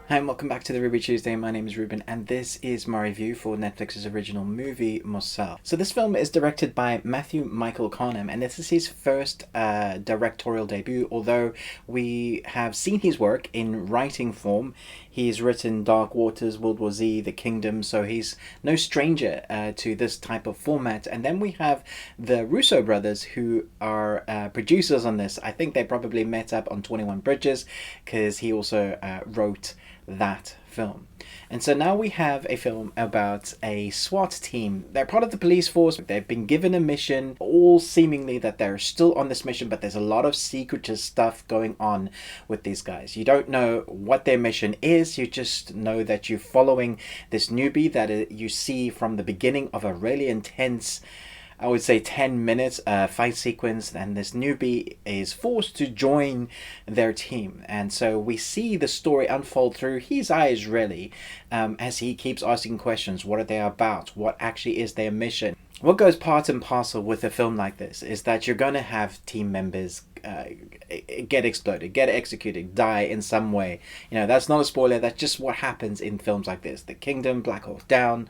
Hi and welcome back to the Ruby Tuesday. My name is Ruben and this is my review for Netflix's original movie, Mosul. So this film is directed by Matthew Michael Conham and this is his first directorial debut, although we have seen his work in writing form. He's written Dark Waters, World War Z, The Kingdom, so he's no stranger to this type of format. And then we have the Russo brothers who are producers on this. I think they probably met up on 21 Bridges because he also wrote that film. And so now we have a film about a SWAT team. They're part of the police force. They've been given a mission, all seemingly that they're still on this mission, but there's a lot of secretive stuff going on with these guys. You don't know what their mission is. You just know that you're following this newbie that you see from the beginning of a really intense, I would say 10 minutes fight sequence, and this newbie is forced to join their team. And so we see the story unfold through his eyes, really, as he keeps asking questions. What are they about? What actually is their mission? What goes part and parcel with a film like this is that you're going to have team members get exploded, get executed, die in some way. You know, that's not a spoiler. That's just what happens in films like this. The Kingdom, Black Hawk Down,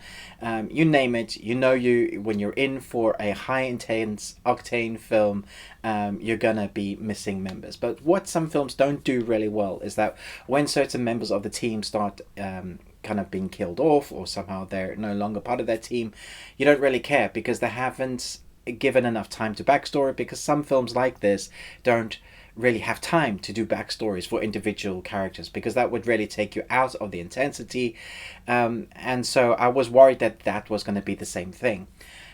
you name it. You know, when you're in for a high intense octane film, you're gonna be missing members. But what some films don't do really well is that when certain members of the team start kind of being killed off, or somehow they're no longer part of that team, you don't really care because they haven't given enough time to backstory, because some films like this don't really have time to do backstories for individual characters, because that would really take you out of the intensity, and so I was worried that that was going to be the same thing.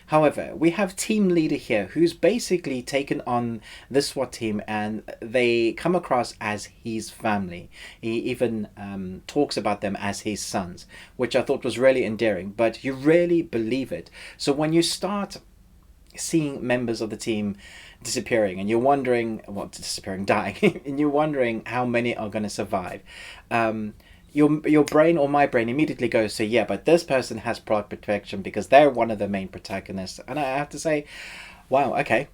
However, we have team leader here who's basically taken on this SWAT team, and they come across as his family. He even talks about them as his sons, which I thought was really endearing, but you really believe it. So when you start seeing members of the team disappearing and you're wondering, well, disappearing, dying, and you're wondering how many are going to survive, your brain, or my brain, immediately goes to, yeah, but this person has plot protection because they're one of the main protagonists. And I have to say, wow, okay,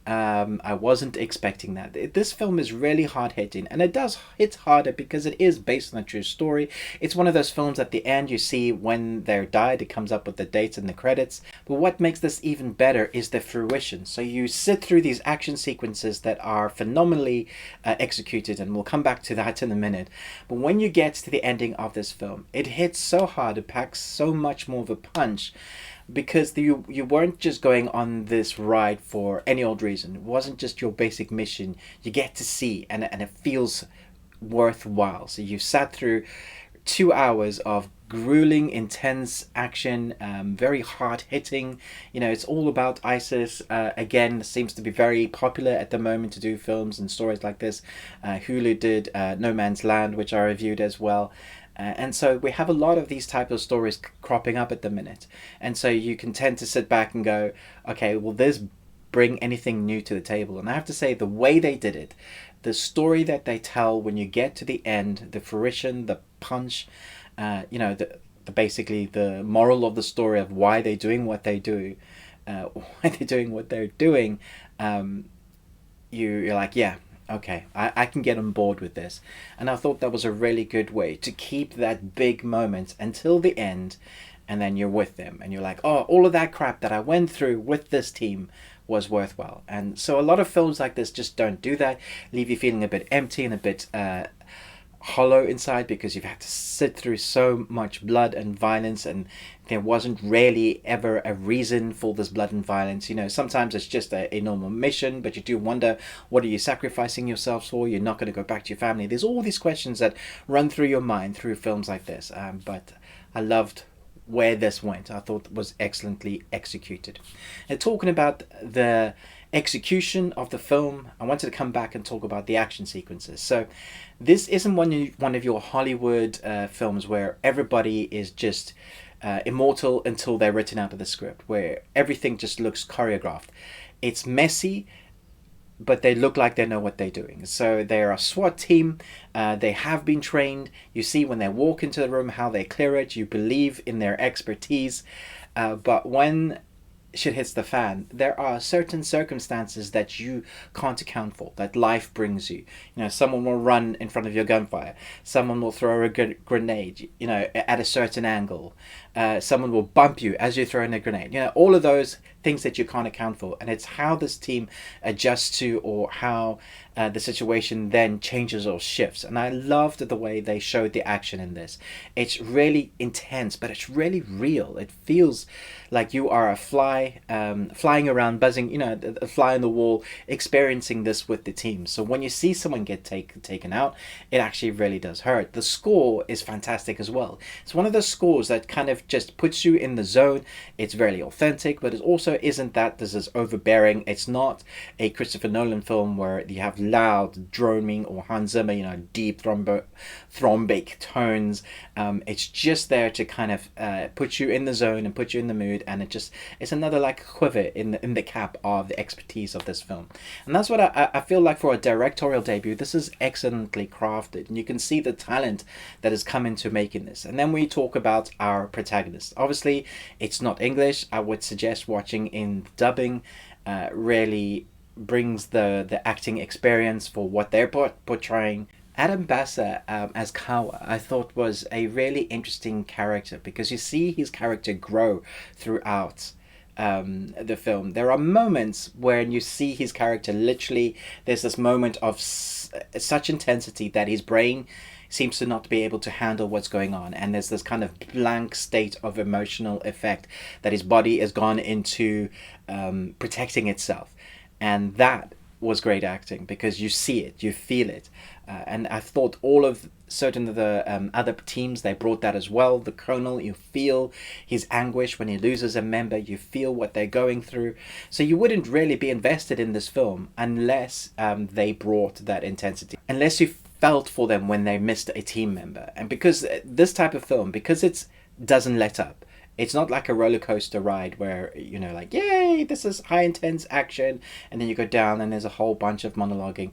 I wasn't expecting that. This film is really hard-hitting, and it does hit harder because it is based on a true story. It's one of those films at the end you see when they're died, it comes up with the dates and the credits. But what makes this even better is the fruition. So you sit through these action sequences that are phenomenally executed, and we'll come back to that in a minute. But when you get to the ending of this film, it hits so hard, it packs so much more of a punch, because you weren't just going on this ride for any old reason. It wasn't just your basic mission. You get to see, and it feels worthwhile. So you sat through 2 hours of grueling, intense action, very hard-hitting. You know, it's all about ISIS. Again, seems to be very popular at the moment to do films and stories like this. Hulu did No Man's Land, which I reviewed as well. And so we have a lot of these type of stories cropping up at the minute. And so you can tend to sit back and go, okay, will this bring anything new to the table? And I have to say, the way they did it, the story that they tell when you get to the end, the fruition, the punch, you know, the basically the moral of the story of why they're doing what they do, you're like, yeah, okay, I can get on board with this. And I thought that was a really good way to keep that big moment until the end, and then you're with them and you're like, oh, all of that crap that I went through with this team was worthwhile. And so a lot of films like this just don't do that, leave you feeling a bit empty and a bit hollow inside, because you've had to sit through so much blood and violence, and there wasn't really ever a reason for this blood and violence. You know, sometimes it's just a normal mission, but you do wonder, what are you sacrificing yourselves for? You're not going to go back to your family. There's all these questions that run through your mind through films like this, but I loved where this went. I thought it was excellently executed. And talking about the execution of the film, I wanted to come back and talk about the action sequences. So this isn't one of your Hollywood films where everybody is just immortal until they're written out of the script, where everything just looks choreographed. It's messy, but they look like they know what they're doing. So they're a SWAT team. They have been trained. You see when they walk into the room how they clear it. You believe in their expertise. But when shit hits the fan, there are certain circumstances that you can't account for, that life brings you. You know, someone will run in front of your gunfire, someone will throw a grenade, you know, at a certain angle, someone will bump you as you're throwing a grenade. You know, all of those things that you can't account for, and it's how this team adjusts to, or how the situation then changes or shifts. And I loved the way they showed the action in this. It's really intense, but it's really real. It feels like you are a fly, flying around, buzzing, you know, a fly on the wall, experiencing this with the team. So when you see someone get taken out, it actually really does hurt. The score is fantastic as well. It's one of those scores that kind of just puts you in the zone. It's very authentic, but it also isn't that this is overbearing. It's not a Christopher Nolan film where you have loud droning, or Hans Zimmer, you know, deep thrombic tones. It's just there to kind of put you in the zone and put you in the mood, and it's another like quiver in the cap of the expertise of this film. And that's what I feel like for a directorial debut. This is excellently crafted, and you can see the talent that has come into making this. And then we talk about our protagonist. Obviously, it's not English. I would suggest watching in dubbing. Really brings the acting experience for what they're portraying. Adam Bassa as Kawa, I thought was a really interesting character, because you see his character grow throughout the film. There are moments when you see his character literally, there's this moment of such intensity that his brain seems to not be able to handle what's going on, and there's this kind of blank state of emotional effect that his body has gone into protecting itself. And that was great acting, because you see it, you feel it. And I thought all of certain of the other teams, they brought that as well. The Colonel, you feel his anguish when he loses a member, you feel what they're going through. So you wouldn't really be invested in this film unless they brought that intensity, unless you felt for them when they missed a team member. And because this type of film, because it doesn't let up, it's not like a roller coaster ride where, you know, like, yay, this is high intense action, and then you go down and there's a whole bunch of monologuing.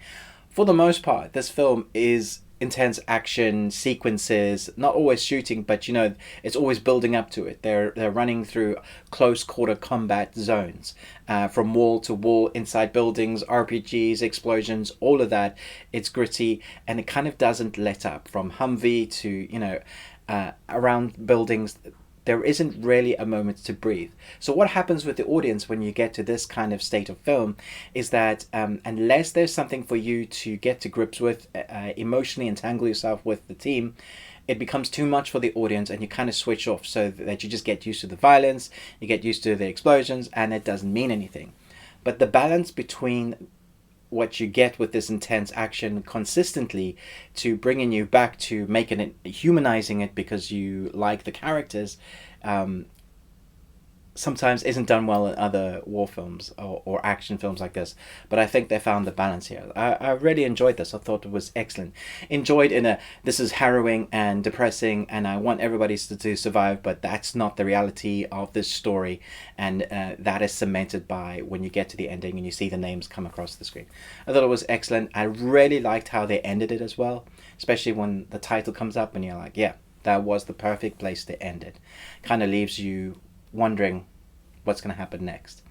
For the most part, this film is intense action sequences, not always shooting, but you know, it's always building up to it. They're running through close quarter combat zones, from wall to wall, inside buildings, RPGs, explosions, all of that. It's gritty, and it kind of doesn't let up. From Humvee to, you know, around buildings, there isn't really a moment to breathe. So what happens with the audience when you get to this kind of state of film is that unless there's something for you to get to grips with, emotionally entangle yourself with the team, it becomes too much for the audience, and you kind of switch off, so that you just get used to the violence, you get used to the explosions, and it doesn't mean anything. But the balance between what you get with this intense action consistently to bringing you back to making it, humanizing it because you like the characters, sometimes isn't done well in other war films or action films like this. But I think they found the balance here. I really enjoyed this. I thought it was excellent. Enjoyed in a, this is harrowing and depressing, and I want everybody to survive, but that's not the reality of this story. And that is cemented by when you get to the ending and you see the names come across the screen. I thought it was excellent. I really liked how they ended it as well, especially when the title comes up and you're like, yeah, that was the perfect place to end it. Kind of leaves you wondering what's going to happen next.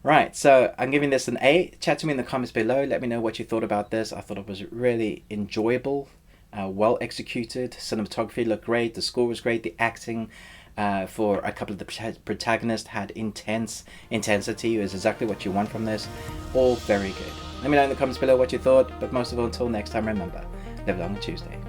Right, so I'm giving this an A. Chat to me in the comments below. Let me know what you thought about this. I thought it was really enjoyable, well executed. Cinematography looked great. The score was great. The acting for a couple of the protagonists had intensity. It was exactly what you want from this. All very good. Let me know in the comments below what you thought. But most of all, until next time, remember, live long on Tuesday.